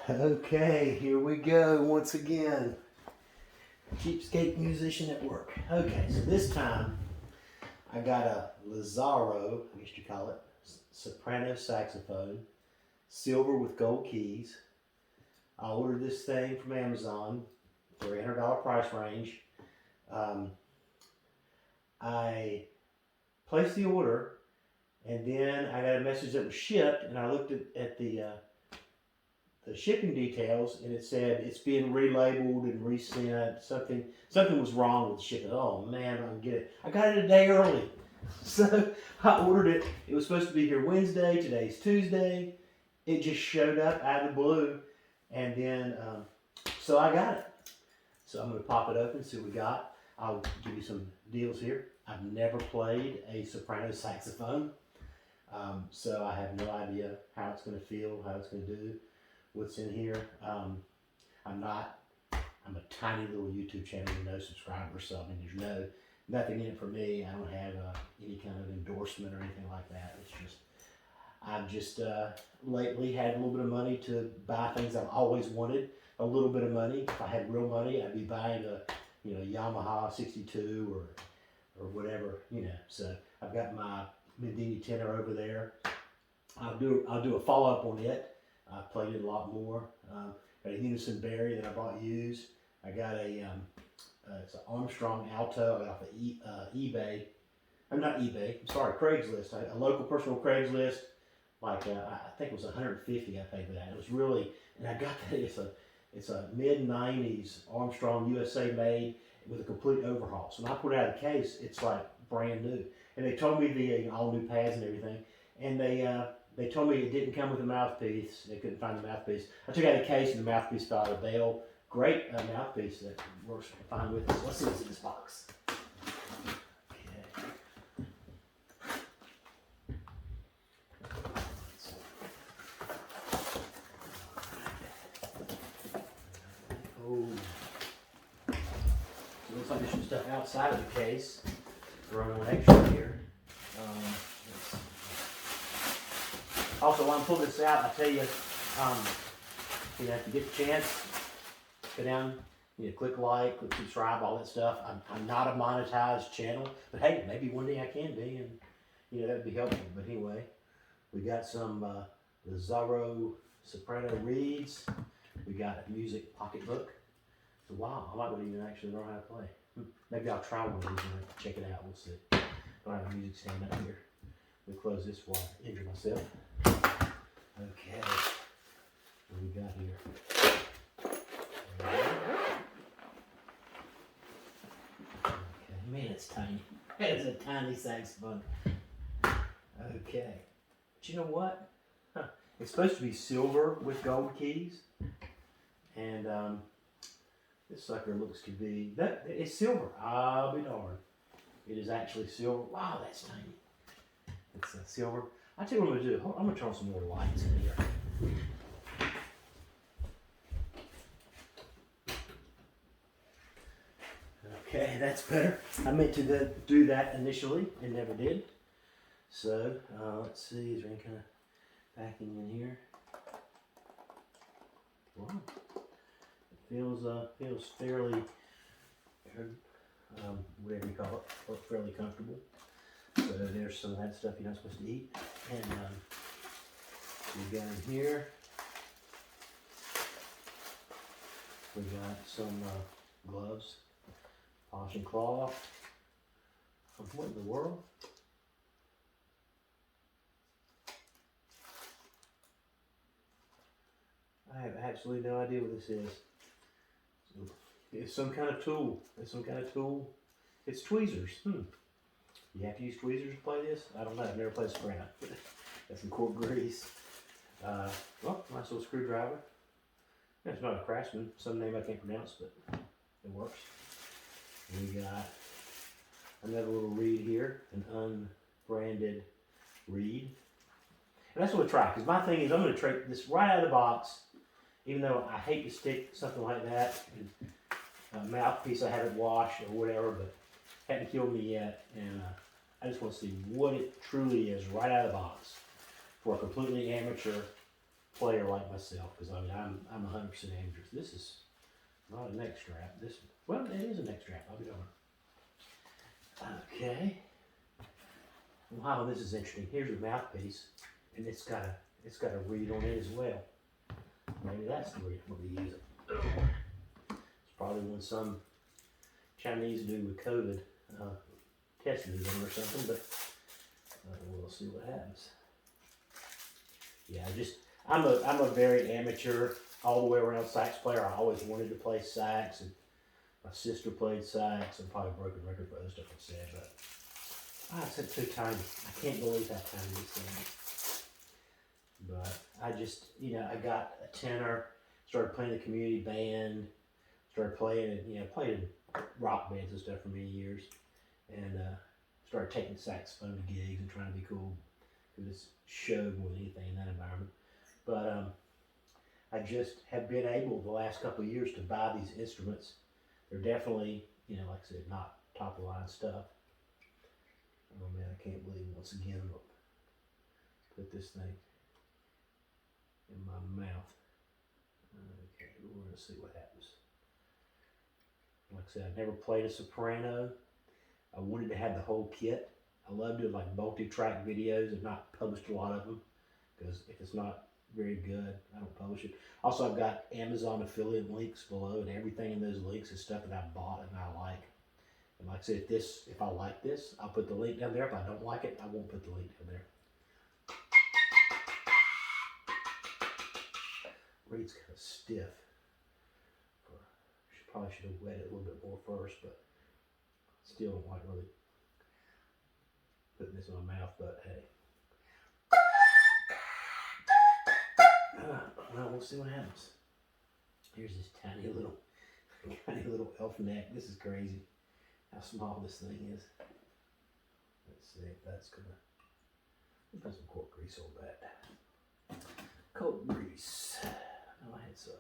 Okay, here we go once again. Cheapskate musician at work. Okay, so this time I got a Lazarro, I guess you call it, soprano saxophone, silver with gold keys. I ordered this thing from Amazon, $300 price range. I placed the order, and then I got a message that was shipped, and I looked at the shipping details, and it said it's being relabeled and resent. Something was wrong with the shipping. Oh man, I don't get it. I got it a day early, so I ordered it. It was supposed to be here Wednesday. Today's Tuesday. It just showed up out of the blue, and then so I got it. So I'm going to pop it open, see what we got. I'll give you some deals here. I've never played a soprano saxophone, so I have no idea how it's going to feel, how it's going to do, what's in here. I'm a tiny little YouTube channel with no subscribers, so I mean, there's nothing in it for me. I don't have any kind of endorsement or anything like that. It's just, I've just lately had a little bit of money to buy things I've always wanted. A little bit of money. If I had real money, I'd be buying a Yamaha 62 or whatever, So I've got my Medini tenor over there. I'll do a follow up on it. I played it a lot more. Got a Unison Barry that I bought used. I got it's an Armstrong Alto. I got off of eBay. I'm not eBay. I'm sorry, Craigslist. A local personal Craigslist. Like I think it was $150 I paid for that. It was really, and I got that. It's a mid-90s Armstrong USA made with a complete overhaul. So when I put it out of the case, it's like brand new. And they told me the all new pads and everything. And they told me it didn't come with a mouthpiece. They couldn't find the mouthpiece. I took out the case and the mouthpiece fell out of the bale. Great mouthpiece that works fine with this. Let's see what's in this box. Looks like there's some stuff outside of the case. Throwing on extra here. Also, while I'm pulling this out, I tell you, if you get the chance, go down, click like, click subscribe, all that stuff. I'm not a monetized channel, but hey, maybe one day I can be, and that'd be helpful. But anyway, we got some Lazarro soprano reeds. We got a music pocketbook. So wow, I might even actually learn how to play. Maybe I'll try one of these and check it out. We'll see. Don't have a music stand up here. Let me close this while I injure myself. Okay. What do we got here? Okay, man, it's tiny. It's a tiny saxophone. Okay. But you know what? It's supposed to be silver with gold keys. And this sucker looks to be, it's silver. I'll be darned. It is actually silver. Wow, that's tiny. It's silver. I tell you what I'm going to do. I'm going to turn on some more lights in here. Okay, that's better. I meant to do that initially and never did. So, let's see. Is there any kind of backing in here? Wow. Feels fairly, whatever you call it, fairly comfortable. So there's some of that stuff you're not supposed to eat. And we got in here, we got some gloves, polishing cloth. What in the world? I have absolutely no idea what this is. It's some kind of tool. It's tweezers. You have to use tweezers to play this? I don't know. I've never played Soprano. Got some cork grease. Nice little screwdriver. It's not a Craftsman. Some name I can't pronounce, but it works. We got another little reed here, an unbranded reed. And that's what we'll try, because my thing is I'm going to try this right out of the box, even though I hate to stick something like that. And, mouthpiece I haven't washed or whatever, but hadn't killed me yet, and I just want to see what it truly is right out of the box for a completely amateur player like myself, because I mean I'm 100% amateur. This is not a neck strap. This, well, it is a neck strap. I'll be darned. Okay. Wow, this is interesting. Here's the mouthpiece, and it's got a reed on it as well. Maybe that's the reason we use it. It's probably when some Chinese dude with COVID tested it or something, but we'll see what happens. Yeah, I'm a very amateur, all the way around sax player. I always wanted to play sax, and my sister played sax, and probably broken record for other stuff I said, but it's too tiny. I can't believe how tiny this thing is. But I just, I got a tenor, started playing the community band, started playing it, played in rock bands and stuff for many years, and started taking saxophone to gigs and trying to be cool. It was showed more than anything in that environment. But I just have been able the last couple of years to buy these instruments. They're definitely, like I said, not top of the line stuff. Oh man, I can't believe once again, look, put this thing in my mouth. Okay, we're going to see what happens. Like I said, I've never played a soprano. I wanted to have the whole kit. I love doing like multi-track videos. I've not published a lot of them because if it's not very good, I don't publish it. Also, I've got Amazon affiliate links below, and everything in those links is stuff that I bought and I like. And like I said, if I like this, I'll put the link down there. If I don't like it, I won't put the link down there. Reed's kind of stiff. Probably should have wet it a little bit more first, but still don't like really putting this in my mouth, but hey. Well, we'll see what happens. Here's this tiny little elf neck. This is crazy how small this thing is. Let's see if that's gonna, let's put some cork grease on that. Cork grease. Oh, I had some.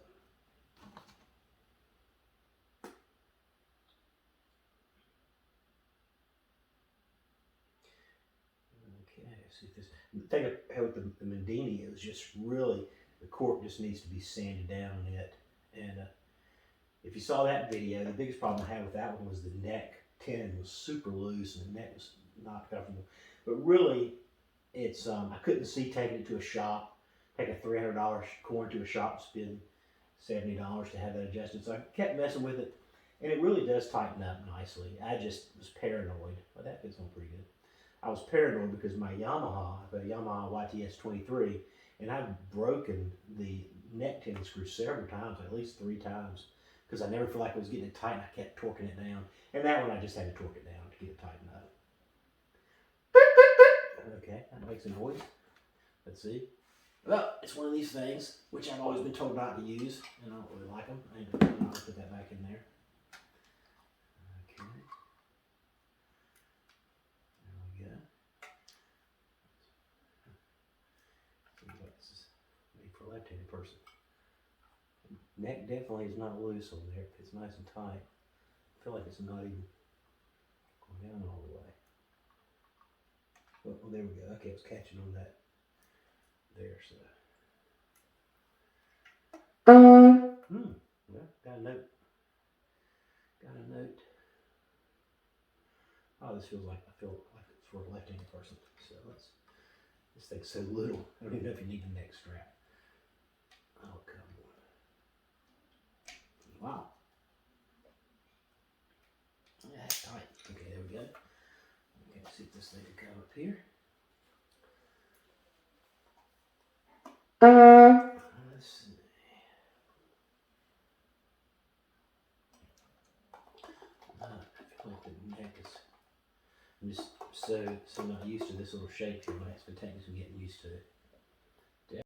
Okay, see if this, the thing with the Mendini, it was just really, the cork just needs to be sanded down on it. And if you saw that video, the biggest problem I had with that one was the neck tenon was super loose and the neck was not comfortable. But really, it's I couldn't see taking it to a shop, take a $300 corn to a shop, spend $70 to have that adjusted. So I kept messing with it, and it really does tighten up nicely. I just was paranoid. Well, that fits on pretty good. I was paranoid because my Yamaha, the Yamaha YTS 23, and I've broken the neck tenon screw several times, at least 3 times, because I never felt like I was getting it tight, and I kept torquing it down. And that one I just had to torque it down to get it tightened up. Okay, that makes a noise. Let's see. Well, it's one of these things, which I've always been told not to use, and I don't really like them. I'll put that back in there. Okay. There we go. Seems like this is made for a left-handed person. Neck definitely is not loose on there. It's nice and tight. I feel like it's not even going down all the way. Well, there we go. Okay, it's catching on that there, so. Well, got a note. Got a note. Oh, this feels like, I feel like it's for a left-handed person. So this thing's so little. I don't even know if you need a neck strap. Oh, come on. Wow. Yeah, that's tight. Okay, there we go. Okay, let's see if this thing can come up here. Let's see. I feel like the neck is, I'm just so not used to this little shape here, but it's been taking some getting used to it.